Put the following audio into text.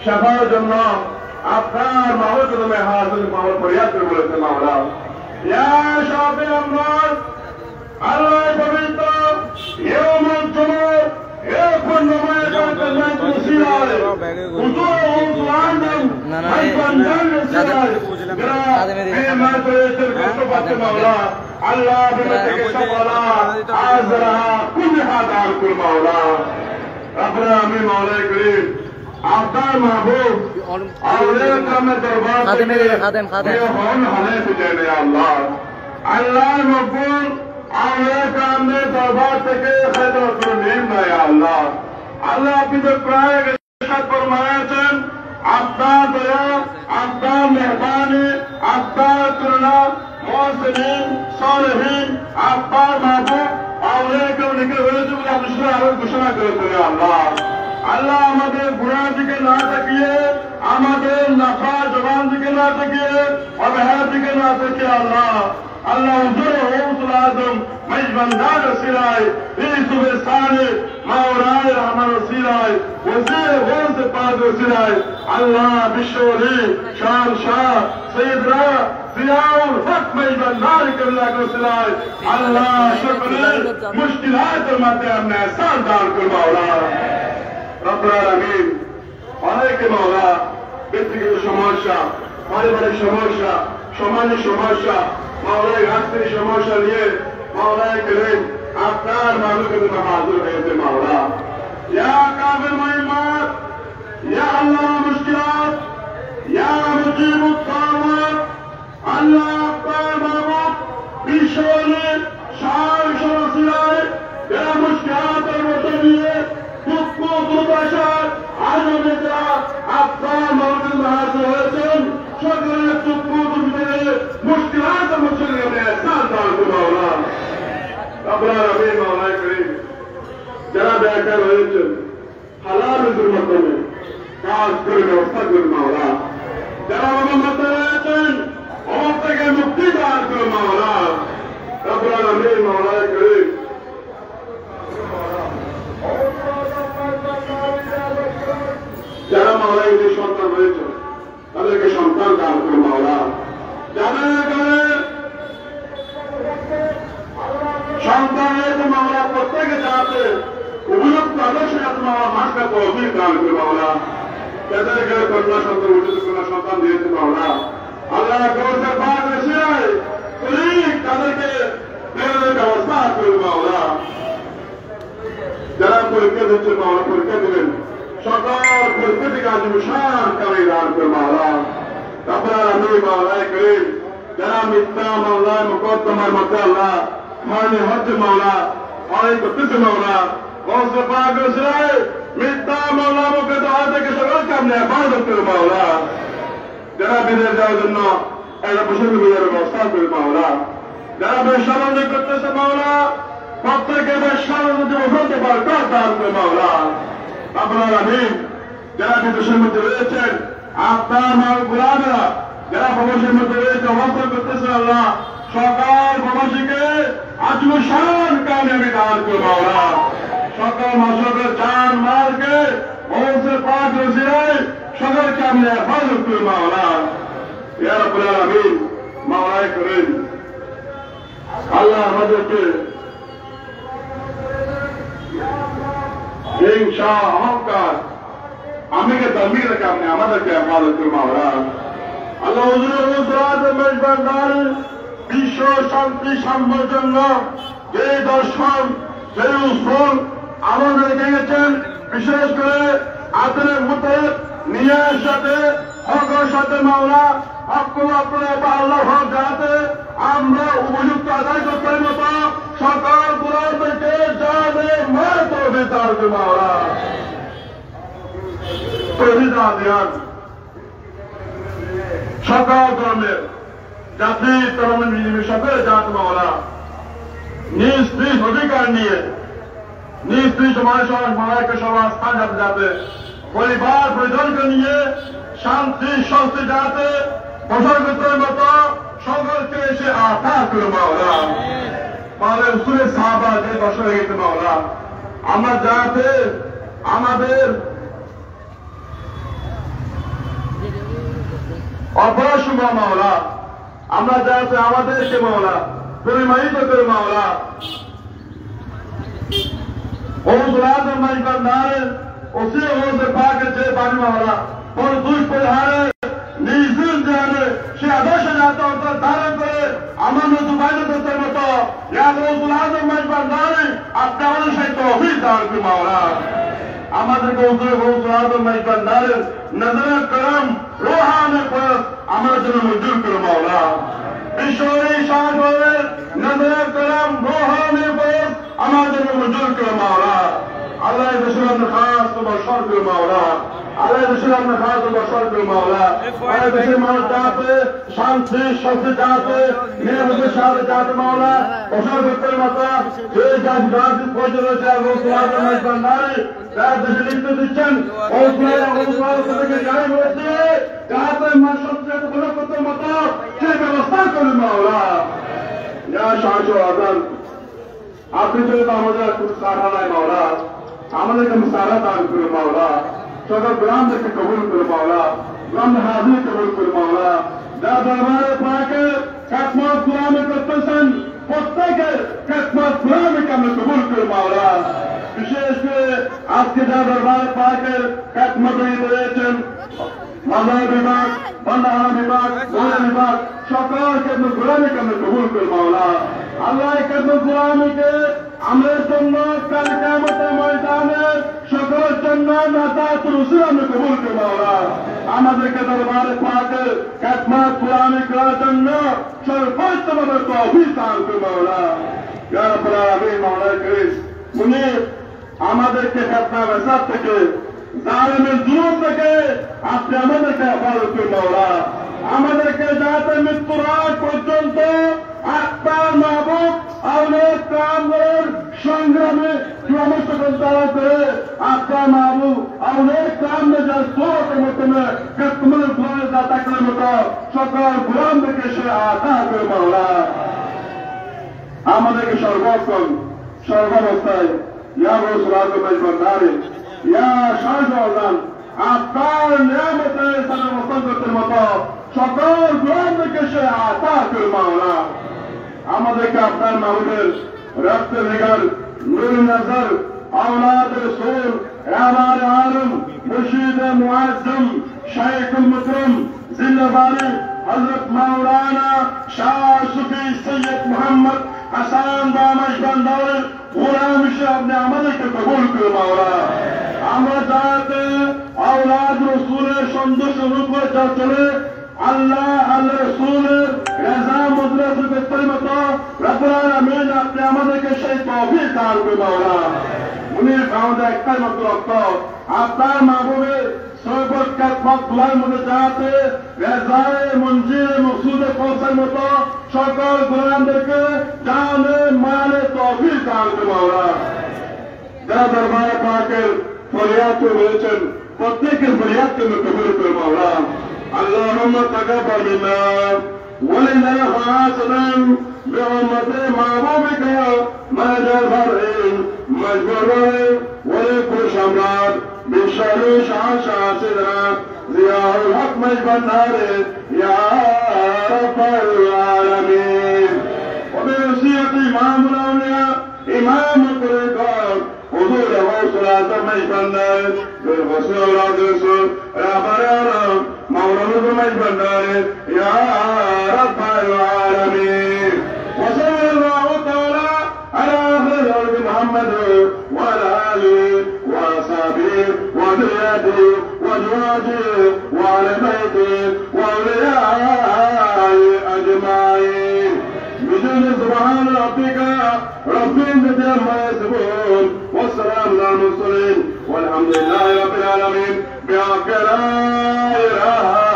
শাফার জন্য আপনার মাহবুব তুমি হাজির মাহবুব ফরিয়াদ করে বলেছে মাওলা ইয়া শাফি আমর আল্লাহ পবিত্র ইয়াউমুল জুমআহ এই পূর্ণময় কালমায় মুসিলায় হুজুর ওয়ান্দাম মাওলা আল্লাহ বিমতিকে সাফালা আযরা কুল্লি হাদার কুল মাওলা ربنا आमीन मौला करीम आपका महबूब औलिया में दरबार ये होन हले तुझे अल्लाह अल्लाह मकबूल औलिया काम में दरबार থেকে खैर और नीम ना या अल्लाह अल्लाह আপনি তো প্রায় ইরশাদ ফরমায়েছেন আপনার দয়া আপনার মেহরবানি আপনার করুণা মুহসিনিন সালেহিন আপনার মাহবুব औलिया के निकले हुए जो मुझे आरोप घोषणा करते हैं अल्लाह अल्लाह हमारे गुनाह दिखे ना सकिए हमारे नफा जवान दिखे ना सकिए और बहर दिखे ना सके अल्लाह अल्लाह हुजूर गौसुल आजम मजबंदार सिराय ईसुब साले मावराए रहमान सिराय वजीर गौस पाद सिराय अल्लाह बिशोरी शान शाह सैयदरा जियाउल हक मजबंदार कबला को सिराय अल्लाह शुक्र मुश्किलात मध्य हमने एहसान दान कर मावला रब्बुल आमीन অনেকে মাওলা ব্যক্তিগত সমস্যা পারিবারিক সমস্যা সামাজিক সমস্যা মাওলায় রাষ্ট্রীয় সমস্যা নিয়ে মাওলায় করিম আপনার মালিকের কাছে হাজির হয়েছে মাওলা ইয়া কাবিল মুহিম্মদ ইয়া আল্লাহ মুশকিলাত ইয়া মুজিবুত তাওয়াত আল্লাহ আপনার মাহবুব বিশ্বনে শান শরফিলায় ইয়া মুশকিলাতের মধ্যে দিয়ে দুঃখ দুর্দশার আজমে যা আপনার মালিকের হাজির হয়েছেন সকলের দুঃখ দুর্দশার मुश्किलात मुश्किल में एहसान दान को मौला रब्बुल आमीन मौला करीम जरा बेहतर होए हलाल जुर्मत में काज कर व्यवस्था कर मौला जरा मत रहन और तक मुक्ति दान कर मौला रब्बुल आमीन मौला करीम जरा मौला के সন্তান হয়েছে তাদেরকে সন্তান দান করে মৌলা সন্তানের মামলা প্রত্যেকে যাতে উপযুক্ত আদর্শের মামলা মাসটা তহবিল দান করে মামলা তাদেরকে কন্যা সন্তান উচিত কন্যা সন্তান দিয়েছে মামলা আল্লাহ গৌরবের পাক এসে তাদেরকে মেয়েদের ব্যবস্থা করে মামলা যারা পরীক্ষা দিচ্ছে মামলা পরীক্ষা দিলেন সকল পরীক্ষা থেকে আজ বিশাল কামে দান করে মামলা আপনার আমি মাওলায় করিম যারা মিথ্যা মাওলায় মুকদ্দমার মধ্যে আল্লাহ মানে হচ্ছে মাওলা অনেক করতেছে মাওলা গৌসে পাক এসে মিথ্যা মাওলা মুকদ্দমা থেকে সকল কামনে হেফাজত করে মাওলা যারা বিদেশ যাওয়ার জন্য একটা পোশাক বিয়ের ব্যবস্থা করে মাওলা যারা বেসামান্য করতেছে মাওলা প্রত্যেকে বেসামান্য জীবনকে বরকত দান করে মাওলা আপনার আমি যারা বিদেশের মধ্যে রয়েছেন আপনার মাল গোলামেরা যারা প্রবাসীর মধ্যে রয়েছে অবস্থান করতেছে আল্লাহ সকাল প্রবাসীকে আজমশান কামিয়াবি দান করে মাওলা সকল মাসকের জান মালকে গৌসে পাক রসিলায় সকলকে আমি হেফাজত করে মাওলা ইয়া রাব্বুল আলামিন মাওলায় করিম আল্লাহ আমাদেরকে হিংসা অহংকার আমি কে দামি রেখে আপনি আমাদেরকে হেফাজত করে মাওলা আল্লাহ হুজুর মেজবানদার বিশ্ব শান্তি সাম্যের জন্য যে দর্শন যে উসুল আমাদের গেছেন বিশেষ করে আদরের মধ্যে নিয়ার সাথে হকের সাথে মাওলা হকুল আপনার আল্লাহ হক যাতে আমরা উপযুক্ত আদায় করতে মতো সকাল গুলামদেরকে জানে মার তৌফিক দান করে মাওলা সকল ধর্মের জাতি ধর্মের নির্বিশেষে জাত মাওলা নিজ নিজ অধিকার নিয়ে নিজ নিজ মালাকে সবার স্থান যাতে যাতে পরিবার পরিজনকে নিয়ে শান্তি শান্তি যাতে বছর মতো সকলকে এসে আশা করে মাওলা মাওলা রসুলের সাহাবা যে বছর হয়ে গেছে মাওলা আমরা যাতে আমাদের অপরাশুভ মাওলা, আমরা যাতে আমাদেরকে মাওলা পরিমাণিত করে মাওলা ওজরাত মজবন্দার उसी रोज पाक से पानी मावला और दुष्परिहार निजुल जाने से आदर्श जाता होता धारण करे अमन दुबाइल दोतर मतो या रोजुलाद मजबंदार अपने वाले से तौफीक दान की मावला আমাদের কৌশল রোজরাত মজবন্দার নজর করম রোহানে पर আমাদের জন্য মঞ্জুর করে মাওলা ঈশ্বরী শাহর নজর করম রোহানে पर আমাদের জন্য মঞ্জুর করে মাওলা আল্লাহ রসুল খাস তোমার সরকার মাওলা আল্লাহ রসুল খাস তোমার সরকার মাওলা আল্লাহ দেশের মানুষ যাতে শান্তি শান্তি যাতে নিরাপদের সাথে যাতে মাওলা প্রসার করতে মাতা যে জাতি পর্যন্ত রয়েছে রোজগার মজবন্দারে তার দেশে লিখতে দিচ্ছেন থেকে জারি হয়েছে যাতে মানুষ সবচেয়ে প্রসার করতে মতো সেই ব্যবস্থা করি মাওলা যা সাহায্য আদান আপনি যদি আমাদের কোনো সারা নাই মাওলা আমাদেরকে সারা দান করে মাওলা সকল গোলামদেরকে কবুল করে মাওলা গোলাম হাজির কবুল করে মাওলা যা দরবারে পাকে কাতমাত গোলামি করতেছেন প্রত্যেকের কাতমাত গোলামিকে আমরা কবুল করে মাওলা বিশেষ করে আজকে যা দরবারে পাকের কাতমাত রয়েছেন মাজার বিভাগ বন্দাহানা বিভাগ গোলা বিভাগ সকলকে আমরা গোলামিকে আমরা কবুল করে মাওলা আল্লাহ কাতমাত গোলামিকে আমাদের জন্য কাল কিয়ামতের ময়দানে সকল জন্য নাজাত রসুল আমরা কবুল করে মাওলা আমাদেরকে দরবারে পাকের কাতমাত গোলামি করার জন্য সর্বোত্তম তৌফিক দান করে মাওলা ইয়া রাব্বুল আলামিন মাওলা করিম মুনিব আমাদেরকে ফিতনা ফাসাদ থেকে জালিমের জুলুম থেকে আপনি আমাদেরকে হেফাজত করে মাওলা আমাদেরকে যাতে মৃত্যুর আগ পর্যন্ত আপনার মাহবুব আউলিয়া কিরামের সংগ্রামে ক্রমশখন তারা করে আপনার মাহবুব আউলিয়া কিরামের যার সোহতের মাধ্যমে তোমার ঘরে যা থাকলে মতো সকল গোলামদেরকে সে আতা করে মাওলা আমাদেরকে সর্বক্ষণ সর্বাবস্থায় ইয়া রসুলাত মজবন্দারে ইয়া শাহজাহান আপনার নিয়ামতের সাথে অবস্থান করতে মতো সকল গোলামদেরকে সে আতা করে মাওলা আমাদেরকে আপনার মাহবুবের রক্তের নিগার নূর নজর औलाद रसूल हमारे आलम मुर्शिद मुआज्जम शेख मुकरम जिंदाबाद हजरत मौलाना शाह सुफी सैयद मोहम्मद हसन बामजबंदार गुलाम शाह ने আমাদেরকে কবুল করে মাওলা আমরা যাতে औलाद রসুলের সন্তুষ্ট রূপে চলে আল্লাহ আল্লাহ রসুলের রাজা মুদ্রাসের ব্যক্তির মতো রব্বুল আলামিন আপনি আমাদেরকে সেই তৌফিক দান করে মাওলা উনির ভাওনা একটাই মাত্র রক্ত আপনার মাহবুবের সর্বকাত মকবুলের মধ্যে যাতে রাজায় মঞ্জিলে মকসুদে পৌঁছার মতো সকল গোলামদেরকে জানে মালে তৌফিক দান করে মাওলা যারা দরবারে পাকের ফরিয়াদ রয়েছেন প্রত্যেকের ফরিয়াদকে কবুল করে মাওলা اللهم تقبل منا ولنا حسنا برحمة محبوبك ما جبر مجبر ولكل شمرات بشر شعشع صدرا زياء الحق مجبر يا رب العالمين وبوصية إمام الأولياء إمام الطريقات حضور غوث الأعظم مجبر بالغسل والرسول رابر العالم مولانا مجبر يا رب العالمين وصلى الله تعالى على آخر الأرض محمد وعلى آله وأصحابه وذريته وأزواجه وعلى بيته وأوليائه أجمعين بجل سبحان ربك رب العزة عما يصفون والسلام على المرسلين والحمد لله رب العالمين بحق لا إله